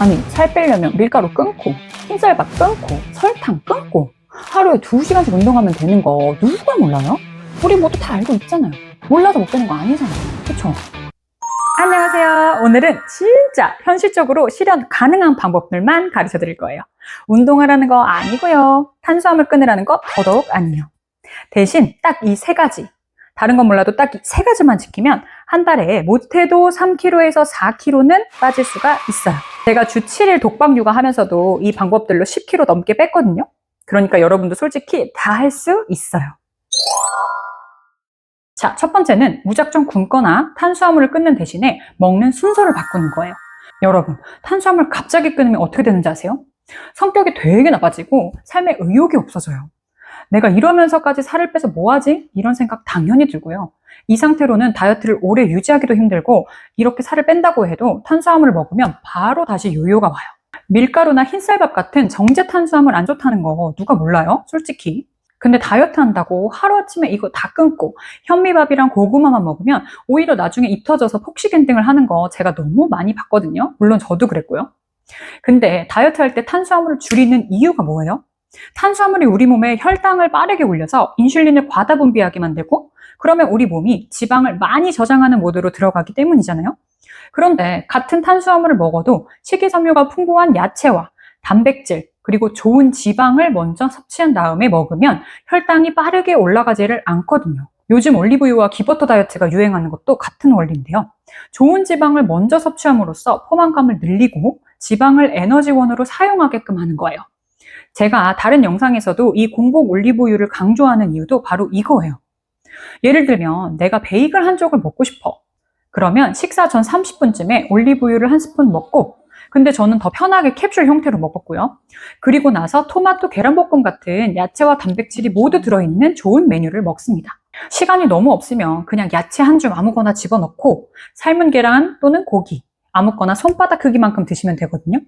아니, 살 빼려면 밀가루 끊고, 흰쌀밥 끊고, 설탕 끊고, 하루에 2시간씩 운동하면 되는 거 누가 몰라요? 우리 모두 다 알고 있잖아요. 몰라서 못 되는 거 아니잖아요. 그쵸? 안녕하세요. 오늘은 진짜 현실적으로 실현 가능한 방법들만 가르쳐 드릴 거예요. 운동하라는 거 아니고요. 탄수화물 끊으라는 거 더더욱 아니에요. 대신 딱 이 3가지, 다른 건 몰라도 딱 이 3가지만 지키면 한 달에 못해도 3kg에서 4kg는 빠질 수가 있어요. 제가 주 7일 독박 육아하면서도 이 방법들로 10kg 넘게 뺐거든요. 그러니까 여러분도 솔직히 다 할 수 있어요. 자, 첫 번째는 무작정 굶거나 탄수화물을 끊는 대신에 먹는 순서를 바꾸는 거예요. 여러분, 탄수화물 갑자기 끊으면 어떻게 되는지 아세요? 성격이 되게 나빠지고 삶에 의욕이 없어져요. 내가 이러면서까지 살을 빼서 뭐하지? 이런 생각 당연히 들고요. 이 상태로는 다이어트를 오래 유지하기도 힘들고 이렇게 살을 뺀다고 해도 탄수화물을 먹으면 바로 다시 요요가 와요. 밀가루나 흰쌀밥 같은 정제 탄수화물 안 좋다는 거 누가 몰라요? 솔직히. 근데 다이어트 한다고 하루아침에 이거 다 끊고 현미밥이랑 고구마만 먹으면 오히려 나중에 입 터져서 폭식엔딩을 하는 거 제가 너무 많이 봤거든요. 물론 저도 그랬고요. 근데 다이어트 할 때 탄수화물을 줄이는 이유가 뭐예요? 탄수화물이 우리 몸에 혈당을 빠르게 올려서 인슐린을 과다 분비하게 만들고 그러면 우리 몸이 지방을 많이 저장하는 모드로 들어가기 때문이잖아요. 그런데 같은 탄수화물을 먹어도 식이섬유가 풍부한 야채와 단백질 그리고 좋은 지방을 먼저 섭취한 다음에 먹으면 혈당이 빠르게 올라가지를 않거든요. 요즘 올리브유와 기버터 다이어트가 유행하는 것도 같은 원리인데요. 좋은 지방을 먼저 섭취함으로써 포만감을 늘리고 지방을 에너지원으로 사용하게끔 하는 거예요. 제가 다른 영상에서도 이 공복 올리브유를 강조하는 이유도 바로 이거예요. 예를 들면 내가 베이글 한 쪽을 먹고 싶어. 그러면 식사 전 30분쯤에 올리브유를 한 스푼 먹고 근데 저는 더 편하게 캡슐 형태로 먹었고요. 그리고 나서 토마토 계란볶음 같은 야채와 단백질이 모두 들어있는 좋은 메뉴를 먹습니다. 시간이 너무 없으면 그냥 야채 한 줌 아무거나 집어넣고 삶은 계란 또는 고기 아무거나 손바닥 크기만큼 드시면 되거든요.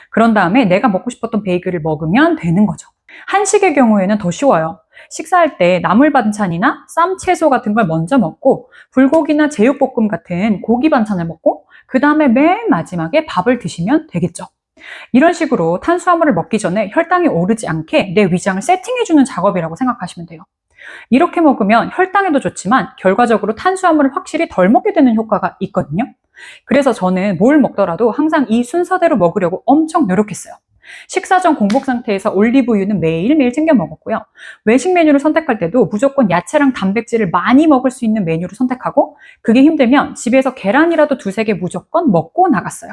그런 다음에 내가 먹고 싶었던 베이글을 먹으면 되는 거죠. 한식의 경우에는 더 쉬워요. 식사할 때 나물 반찬이나 쌈 채소 같은 걸 먼저 먹고 불고기나 제육볶음 같은 고기 반찬을 먹고 그 다음에 맨 마지막에 밥을 드시면 되겠죠. 이런 식으로 탄수화물을 먹기 전에 혈당이 오르지 않게 내 위장을 세팅해주는 작업이라고 생각하시면 돼요. 이렇게 먹으면 혈당에도 좋지만 결과적으로 탄수화물을 확실히 덜 먹게 되는 효과가 있거든요. 그래서 저는 뭘 먹더라도 항상 이 순서대로 먹으려고 엄청 노력했어요. 식사 전 공복 상태에서 올리브유는 매일매일 챙겨 먹었고요. 외식 메뉴를 선택할 때도 무조건 야채랑 단백질을 많이 먹을 수 있는 메뉴를 선택하고 그게 힘들면 집에서 계란이라도 2-3개 무조건 먹고 나갔어요.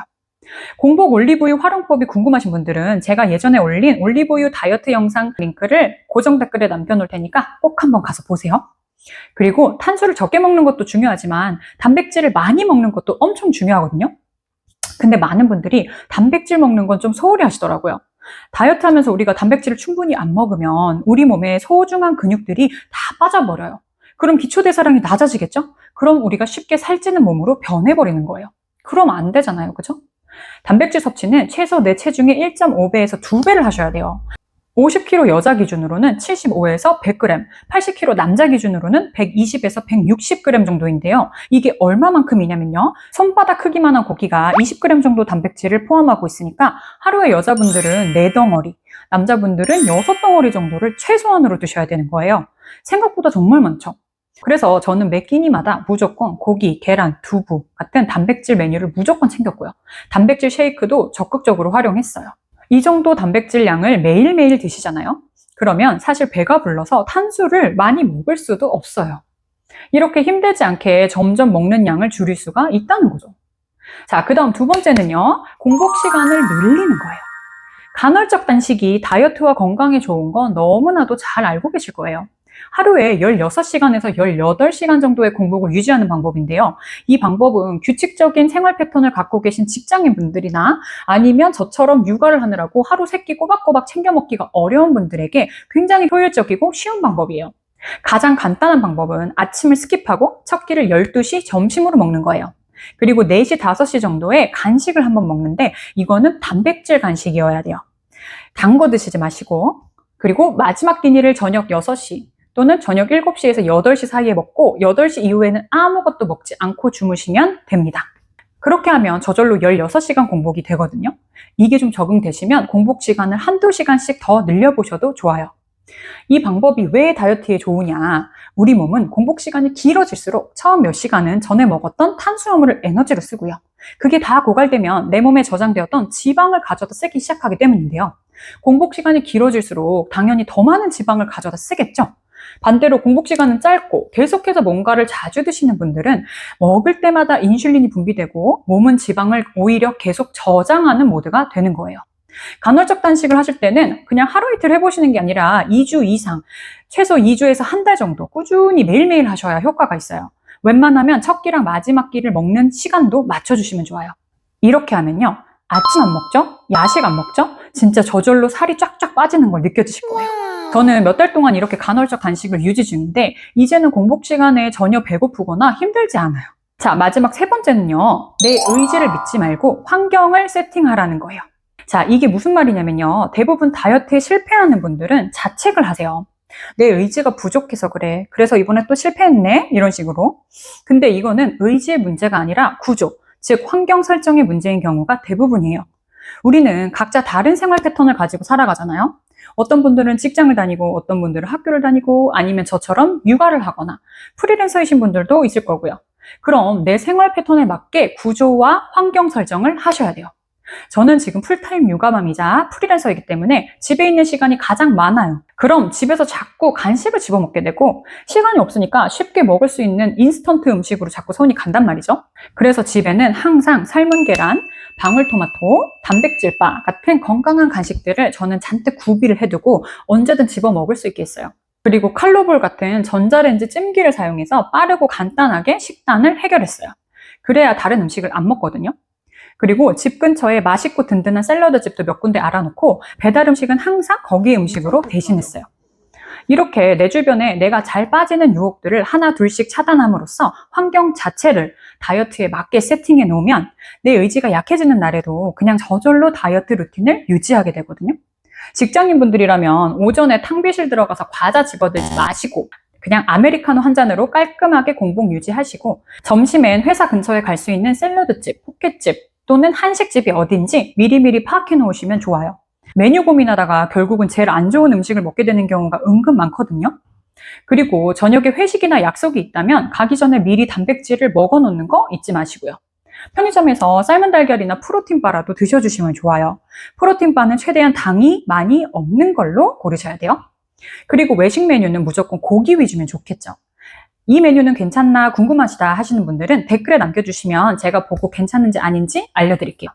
공복 올리브유 활용법이 궁금하신 분들은 제가 예전에 올린 올리브유 다이어트 영상 링크를 고정 댓글에 남겨놓을 테니까 꼭 한번 가서 보세요. 그리고 탄수를 적게 먹는 것도 중요하지만 단백질을 많이 먹는 것도 엄청 중요하거든요. 근데 많은 분들이 단백질 먹는 건 좀 소홀히 하시더라고요. 다이어트 하면서 우리가 단백질을 충분히 안 먹으면 우리 몸에 소중한 근육들이 다 빠져버려요. 그럼 기초대사량이 낮아지겠죠? 그럼 우리가 쉽게 살찌는 몸으로 변해버리는 거예요. 그럼 안 되잖아요. 그죠? 단백질 섭취는 최소 내 체중의 1.5배에서 2배를 하셔야 돼요. 50kg 여자 기준으로는 75에서 100g, 80kg 남자 기준으로는 120에서 160g 정도인데요. 이게 얼마만큼이냐면요. 손바닥 크기만한 고기가 20g 정도 단백질을 포함하고 있으니까 하루에 여자분들은 4덩어리, 남자분들은 6덩어리 정도를 최소한으로 드셔야 되는 거예요. 생각보다 정말 많죠. 그래서 저는 매 끼니마다 무조건 고기, 계란, 두부 같은 단백질 메뉴를 무조건 챙겼고요. 단백질 쉐이크도 적극적으로 활용했어요. 이 정도 단백질 양을 매일매일 드시잖아요. 그러면 사실 배가 불러서 탄수를 많이 먹을 수도 없어요. 이렇게 힘들지 않게 점점 먹는 양을 줄일 수가 있다는 거죠. 자, 그 다음 2번째는요. 공복 시간을 늘리는 거예요. 간헐적 단식이 다이어트와 건강에 좋은 건 너무나도 잘 알고 계실 거예요. 하루에 16시간에서 18시간 정도의 공복을 유지하는 방법인데요. 이 방법은 규칙적인 생활 패턴을 갖고 계신 직장인분들이나 아니면 저처럼 육아를 하느라고 하루 3끼 꼬박꼬박 챙겨 먹기가 어려운 분들에게 굉장히 효율적이고 쉬운 방법이에요. 가장 간단한 방법은 아침을 스킵하고 첫 끼를 12시 점심으로 먹는 거예요. 그리고 4시, 5시 정도에 간식을 한번 먹는데 이거는 단백질 간식이어야 돼요. 단 거 드시지 마시고 그리고 마지막 끼니를 저녁 6시 또는 저녁 7시에서 8시 사이에 먹고 8시 이후에는 아무것도 먹지 않고 주무시면 됩니다. 그렇게 하면 저절로 16시간 공복이 되거든요. 이게 좀 적응되시면 공복 시간을 한두 시간씩 더 늘려보셔도 좋아요. 이 방법이 왜 다이어트에 좋으냐? 우리 몸은 공복 시간이 길어질수록 처음 몇 시간은 전에 먹었던 탄수화물을 에너지로 쓰고요. 그게 다 고갈되면 내 몸에 저장되었던 지방을 가져다 쓰기 시작하기 때문인데요. 공복 시간이 길어질수록 당연히 더 많은 지방을 가져다 쓰겠죠. 반대로 공복 시간은 짧고 계속해서 뭔가를 자주 드시는 분들은 먹을 때마다 인슐린이 분비되고 몸은 지방을 오히려 계속 저장하는 모드가 되는 거예요. 간헐적 단식을 하실 때는 그냥 하루 이틀 해보시는 게 아니라 2주 이상, 최소 2주에서 한 달 정도 꾸준히 매일매일 하셔야 효과가 있어요. 웬만하면 첫 끼랑 마지막 끼를 먹는 시간도 맞춰주시면 좋아요. 이렇게 하면요, 아침 안 먹죠? 야식 안 먹죠? 진짜 저절로 살이 쫙쫙 빠지는 걸 느껴지실 거예요. 저는 몇 달 동안 이렇게 간헐적 단식을 유지 중인데 이제는 공복 시간에 전혀 배고프거나 힘들지 않아요. 자, 마지막 세 번째는요, 내 의지를 믿지 말고 환경을 세팅하라는 거예요. 자, 이게 무슨 말이냐면요, 대부분 다이어트에 실패하는 분들은 자책을 하세요. 내 의지가 부족해서 그래. 그래서 이번에 또 실패했네. 이런 식으로. 근데 이거는 의지의 문제가 아니라 구조, 즉 환경 설정의 문제인 경우가 대부분이에요. 우리는 각자 다른 생활 패턴을 가지고 살아가잖아요. 어떤 분들은 직장을 다니고 어떤 분들은 학교를 다니고 아니면 저처럼 육아를 하거나 프리랜서이신 분들도 있을 거고요. 그럼 내 생활 패턴에 맞게 구조와 환경 설정을 하셔야 돼요. 저는 지금 풀타임 육아맘이자 프리랜서이기 때문에 집에 있는 시간이 가장 많아요. 그럼 집에서 자꾸 간식을 집어먹게 되고 시간이 없으니까 쉽게 먹을 수 있는 인스턴트 음식으로 자꾸 손이 간단 말이죠. 그래서 집에는 항상 삶은 계란, 방울토마토, 단백질바 같은 건강한 간식들을 저는 잔뜩 구비를 해두고 언제든 집어먹을 수 있게 했어요. 그리고 칼로볼 같은 전자레인지 찜기를 사용해서 빠르고 간단하게 식단을 해결했어요. 그래야 다른 음식을 안 먹거든요. 그리고 집 근처에 맛있고 든든한 샐러드 집도 몇 군데 알아놓고 배달 음식은 항상 거기 음식으로 대신했어요. 이렇게 내 주변에 내가 잘 빠지는 유혹들을 하나 둘씩 차단함으로써 환경 자체를 다이어트에 맞게 세팅해 놓으면 내 의지가 약해지는 날에도 그냥 저절로 다이어트 루틴을 유지하게 되거든요. 직장인분들이라면 오전에 탕비실 들어가서 과자 집어들지 마시고 그냥 아메리카노 한 잔으로 깔끔하게 공복 유지하시고 점심엔 회사 근처에 갈 수 있는 샐러드집, 포켓집 또는 한식집이 어딘지 미리미리 파악해 놓으시면 좋아요. 메뉴 고민하다가 결국은 제일 안 좋은 음식을 먹게 되는 경우가 은근 많거든요. 그리고 저녁에 회식이나 약속이 있다면 가기 전에 미리 단백질을 먹어 놓는 거 잊지 마시고요. 편의점에서 삶은 달걀이나 프로틴바라도 드셔주시면 좋아요. 프로틴바는 최대한 당이 많이 없는 걸로 고르셔야 돼요. 그리고 외식 메뉴는 무조건 고기 위주면 좋겠죠. 이 메뉴는 괜찮나 궁금하시다 하시는 분들은 댓글에 남겨주시면 제가 보고 괜찮은지 아닌지 알려드릴게요.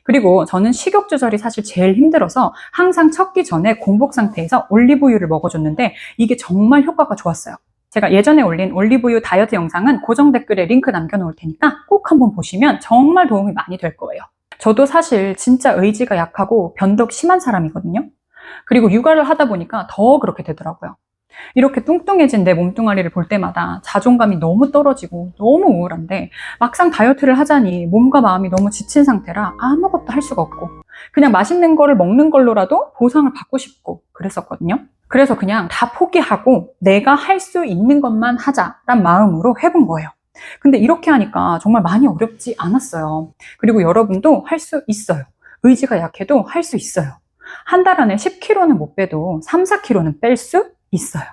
그리고 저는 식욕 조절이 사실 제일 힘들어서 항상 첫 끼 전에 공복 상태에서 올리브유를 먹어줬는데 이게 정말 효과가 좋았어요. 제가 예전에 올린 올리브유 다이어트 영상은 고정 댓글에 링크 남겨놓을 테니까 꼭 한번 보시면 정말 도움이 많이 될 거예요. 저도 사실 진짜 의지가 약하고 변덕 심한 사람이거든요. 그리고 육아를 하다 보니까 더 그렇게 되더라고요. 이렇게 뚱뚱해진 내 몸뚱아리를 볼 때마다 자존감이 너무 떨어지고 너무 우울한데 막상 다이어트를 하자니 몸과 마음이 너무 지친 상태라 아무것도 할 수가 없고 그냥 맛있는 거를 먹는 걸로라도 보상을 받고 싶고 그랬었거든요. 그래서 그냥 다 포기하고 내가 할 수 있는 것만 하자란 마음으로 해본 거예요. 근데 이렇게 하니까 정말 많이 어렵지 않았어요. 그리고 여러분도 할 수 있어요. 의지가 약해도 할 수 있어요. 한 달 안에 10kg는 못 빼도 3, 4kg는 뺄 수 있어요.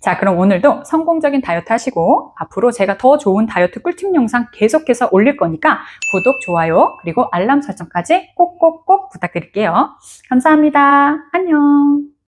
자, 그럼 오늘도 성공적인 다이어트 하시고 앞으로 제가 더 좋은 다이어트 꿀팁 영상 계속해서 올릴 거니까 구독, 좋아요, 그리고 알람 설정까지 꼭꼭꼭 부탁드릴게요. 감사합니다. 안녕.